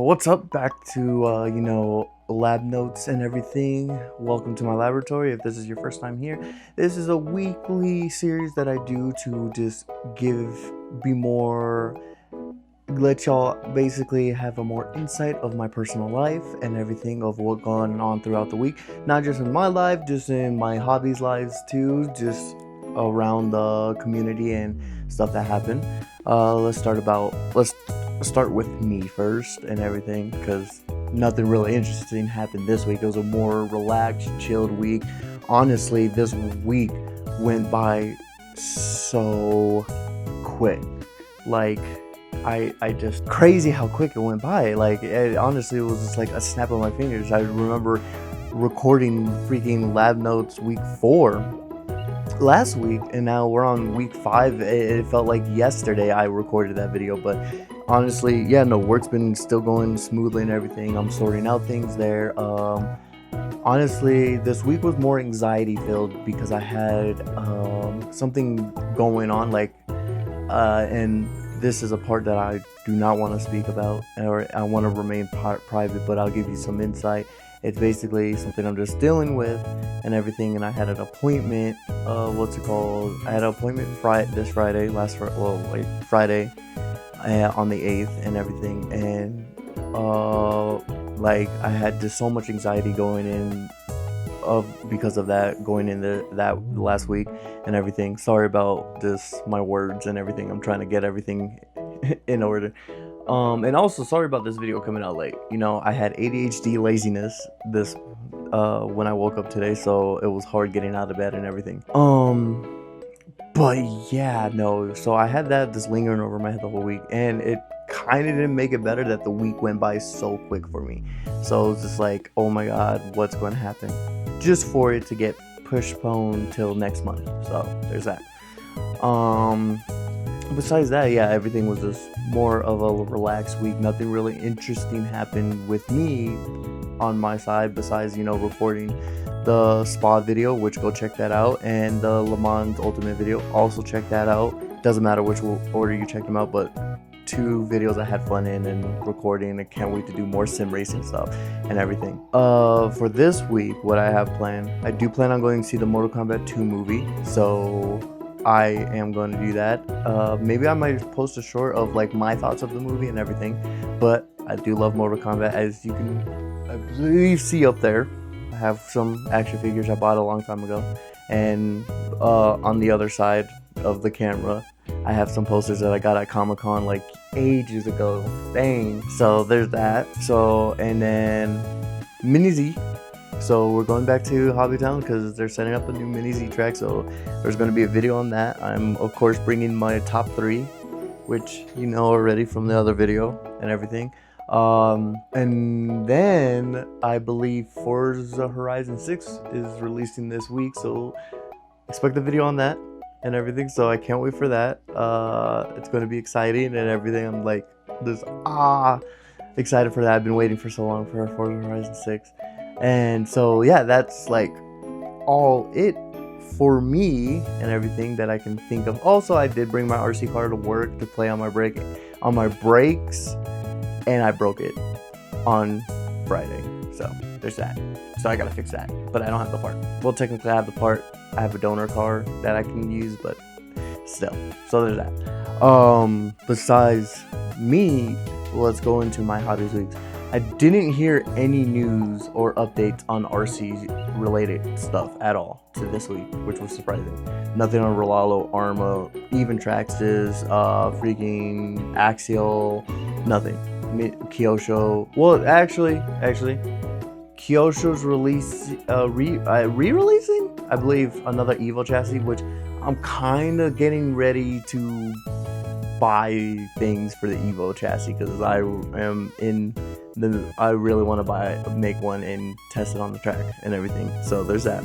What's up? Back to lab notes and everything. Welcome to my laboratory. If this is your first time here, this is a weekly series that I do to just be more, let y'all basically have a more insight of my personal life and everything of what going on throughout the week. Not just in my life, just in my hobbies' lives too, just around the community and stuff that happened. Let's start with me first and everything, because nothing really interesting happened this week. It was a more relaxed, chilled week. Honestly, this week went by so quick. Like, I just crazy how quick it went by. Honestly, it was just like a snap of my fingers. I remember recording freaking lab notes week 4 last week, and now we're on week 5. It felt like yesterday I recorded that video, but honestly, yeah, no, work's been still going smoothly and everything. I'm sorting out things there. Honestly, this week was more anxiety filled because I had something going on, and this is a part that I do not want to speak about, or I want to remain private, but I'll give you some insight. It's basically something I'm just dealing with and everything, and I had an appointment, I had an appointment this Friday, Friday, on the 8th and everything, and I had just so much anxiety going in because of that, going into that last week and everything. Sorry about just my words and everything. I'm trying to get everything in order. And also sorry about this video coming out late. I had ADHD laziness when I woke up today, so it was hard getting out of bed and everything. But yeah, no, so I had that just lingering over my head the whole week, and it kind of didn't make it better that the week went by so quick for me. So it was just like, oh my god, what's going to happen? Just for it to get postponed till next month. So there's that. Besides that, yeah, everything was just more of a relaxed week. Nothing really interesting happened with me on my side besides, recording the spa video, which go check that out, and the Le Mans Ultimate video, also check that out. Doesn't matter which order you check them out, but 2 videos I had fun in and recording. I can't wait to do more sim racing stuff and everything. For this week, what I have planned, I do plan on going to see the Mortal Kombat 2 movie, so I am going to do that. Maybe I might post a short of my thoughts of the movie and everything, but I do love Mortal Kombat, as you can, I believe, see up there. I have some action figures I bought a long time ago, and on the other side of the camera, I have some posters that I got at Comic-Con ages ago. Dang. So there's that. So, and then Mini Z. So we're going back to HobbyTown because they're setting up a new Mini Z track. So there's going to be a video on that. I'm of course bringing my top 3, which you know already from the other video and everything. And then I believe Forza Horizon 6 is releasing this week, so expect a video on that and everything. So I can't wait for that. It's going to be exciting and everything. I'm excited for that. I've been waiting for so long for Forza Horizon 6. And so yeah, that's all it for me and everything that I can think of. Also, I did bring my RC car to work to play on my brakes, and I broke it on Friday. So there's that. So I gotta fix that, but I don't have the part. Well, technically I have the part. I have a donor car that I can use, but still. So there's that. Besides me, let's go into my hobbies weeks. I didn't hear any news or updates on RC related stuff at all to this week, which was surprising. Nothing on Rolalo, Arma, even Traxxas, freaking Axial, nothing. Kyosho. Well, actually, Kyosho's re-releasing, I believe, another Evo chassis, which I'm kind of getting ready to buy things for the Evo chassis because I really want to make one and test it on the track and everything. So there's that.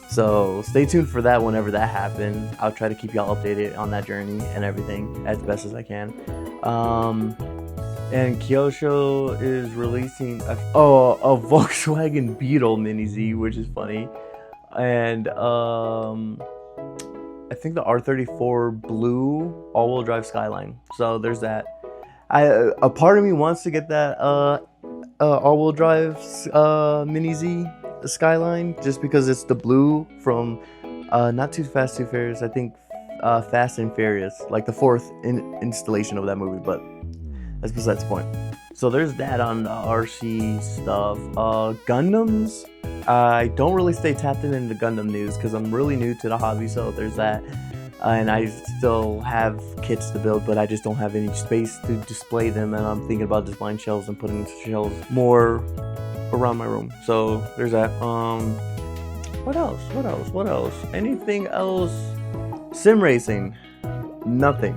So stay tuned for that whenever that happens. I'll try to keep y'all updated on that journey and everything as best as I can. And Kyosho is releasing a Volkswagen Beetle Mini Z, which is funny. And I think the R34 blue all-wheel drive Skyline. So there's that. A part of me wants to get that all-wheel drive Mini Z Skyline, just because it's the blue from not Too Fast Too Furious, I think Fast and Furious, like the fourth installation of that movie, but that's besides the point. So there's that on the RC stuff. Gundams, I don't really stay tapped in the Gundam news because I'm really new to the hobby, so there's that. And I still have kits to build, but I just don't have any space to display them, and I'm thinking about just buying shelves and putting shelves more around my room. So there's that. What else? Anything else? Sim racing? Nothing.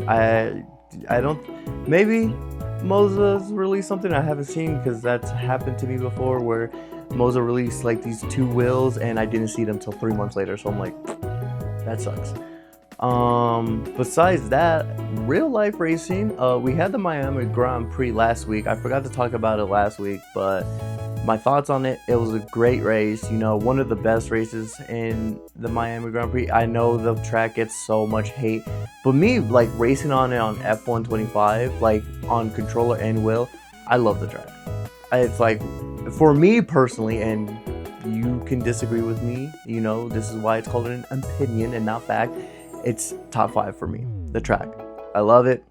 I don't. Maybe Moza's released something I haven't seen, because that's happened to me before, where Moza released like these 2 wheels and I didn't see them till 3 months later. So I'm like, that sucks. Besides that, real life racing, we had the Miami Grand Prix last week. I forgot to talk about it last week, but my thoughts on it: it was a great race, you know, one of the best races in the Miami Grand Prix. I know the track gets so much hate, but me, like, racing on it on F125, like on controller and wheel, I love the track. It's like, for me personally, and you can disagree with me, you know, this is why it's called an opinion and not fact, it's top 5 for me, the track. I love it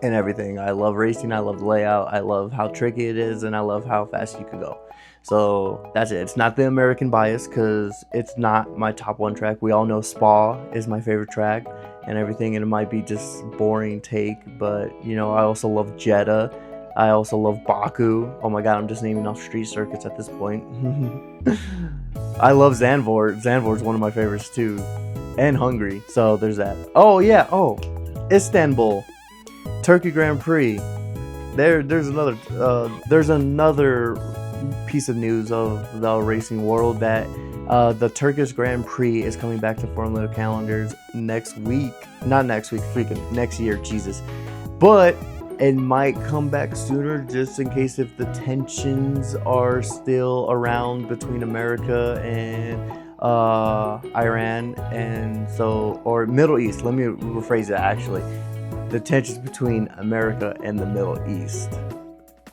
and everything. I love racing, I love the layout, I love how tricky it is, and I love how fast you can go. So that's it. It's not the American bias, because it's not my top 1 track. We all know Spa is my favorite track and everything, and it might be just boring take, but you know, I also love Jeddah. I also love Baku. Oh my god, I'm just naming off street circuits at this point. I love Zandvoort. Zandvoort's one of my favorites too. And Hungary. So there's that. Oh yeah, Istanbul. Turkey Grand Prix. There's another piece of news of the racing world, that the Turkish Grand Prix is coming back to Formula calendars next week. Not next week, freaking next year, Jesus. But it might come back sooner, just in case if the tensions are still around between America and Iran, and so, or Middle East. Let me rephrase that, actually. The tensions between America and the Middle East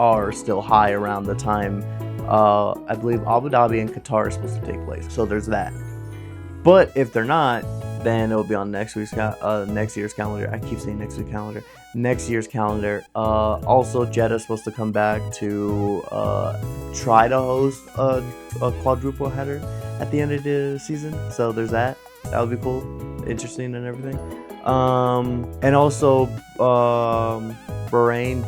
are still high around the time I believe Abu Dhabi and Qatar are supposed to take place. So there's that. But if they're not, then it'll be on next year's calendar. I keep saying next week's calendar. Next year's calendar. Also, Jeddah's supposed to come back to try to host a quadruple header at the end of the season. So there's that. That would be cool, interesting, and everything. And also Bahrain.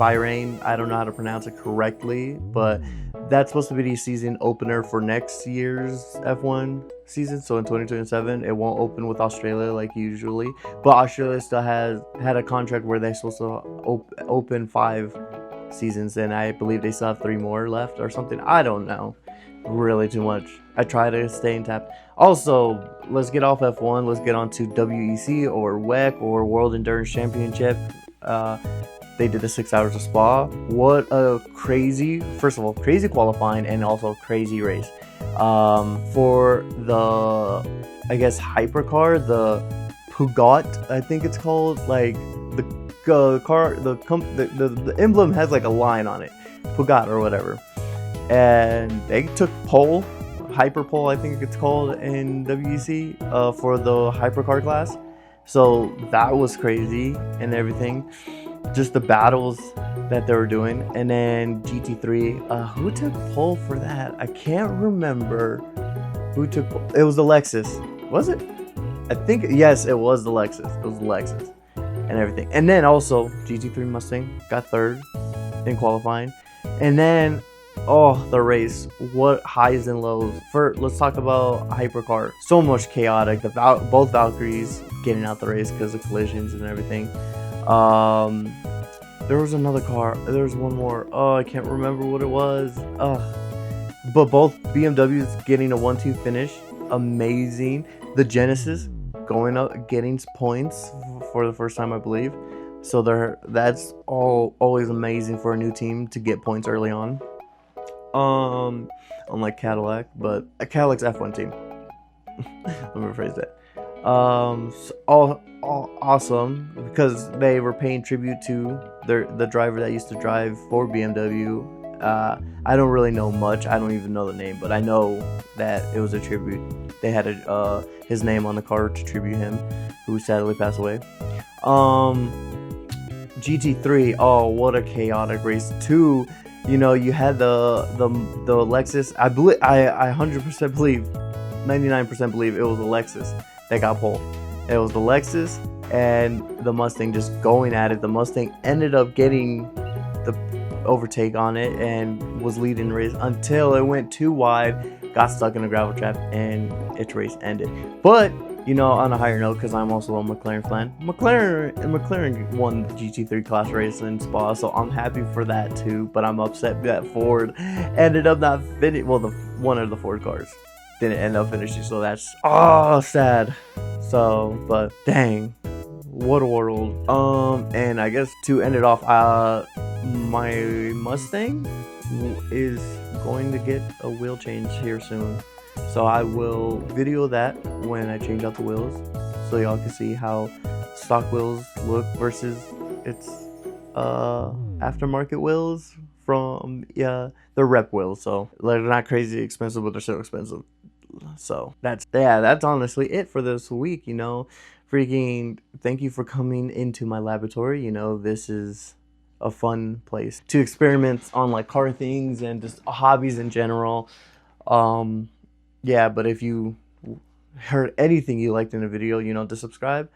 I don't know how to pronounce it correctly, but that's supposed to be the season opener for next year's F1 season. So in 2027, it won't open with Australia like usually, but Australia still had a contract where they're supposed to open 5 seasons, and I believe they still have 3 more left or something. I don't know really too much. I try to stay in tap. Also, let's get off F1. Let's get on to WEC or WEC or World Endurance Championship. They did the 6 hours of Spa. What a crazy, first of all, crazy qualifying, and also crazy race. For the, I guess, hypercar, the Peugeot, I think it's called, like the car, the emblem has like a line on it, Peugeot or whatever. And they took pole, hyper pole, I think it's called in WEC, for the hypercar class. So that was crazy and everything. Just the battles that they were doing. And then GT3, who took pole for that? I can't remember who took pole. It was the Lexus, was it? I think, yes, it was the Lexus. It was the Lexus and everything. And then also GT3 Mustang got 3rd in qualifying. And then, the race, what highs and lows. Let's talk about hypercar. So much chaotic. Both Valkyries getting out the race because of collisions and everything. There was another car. There was one more. I can't remember what it was. But both BMWs getting a 1-2 finish. Amazing. The Genesis going up, getting points for the first time, I believe. So that's always amazing for a new team to get points early on. Unlike Cadillac, but Cadillac's F1 team. Let me rephrase that. All awesome because they were paying tribute to the driver that used to drive for BMW. I don't really know much. I don't even know the name, but I know that it was a tribute. They had his name on the car to tribute him, who sadly passed away. GT3. Oh, what a chaotic race! 2. You had the Lexus. I 100% believe, 99% believe it was a Lexus that got pole. It was the Lexus and the Mustang just going at it. The Mustang ended up getting the overtake on it and was leading the race until it went too wide, got stuck in a gravel trap, and its race ended. But on a higher note, because I'm also a McLaren fan, McLaren won the GT3 class race in Spa, so I'm happy for that too. But I'm upset that Ford ended up not finishing. Well, one of the Ford cars didn't end up finishing, so that's sad. So, but dang, what a world. And I guess to end it off, my Mustang is going to get a wheel change here soon. So I will video that when I change out the wheels, so y'all can see how stock wheels look versus its aftermarket wheels from the rep wheels. So they're not crazy expensive, but they're so expensive. So that's honestly it for this week. Freaking thank you for coming into my laboratory. This is a fun place to experiment on like car things and just hobbies in general. Yeah, but if you heard anything you liked in a video, to subscribe,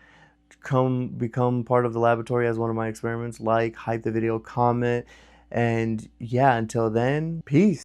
become part of the laboratory as one of my experiments, hype the video, comment, and yeah, until then, peace.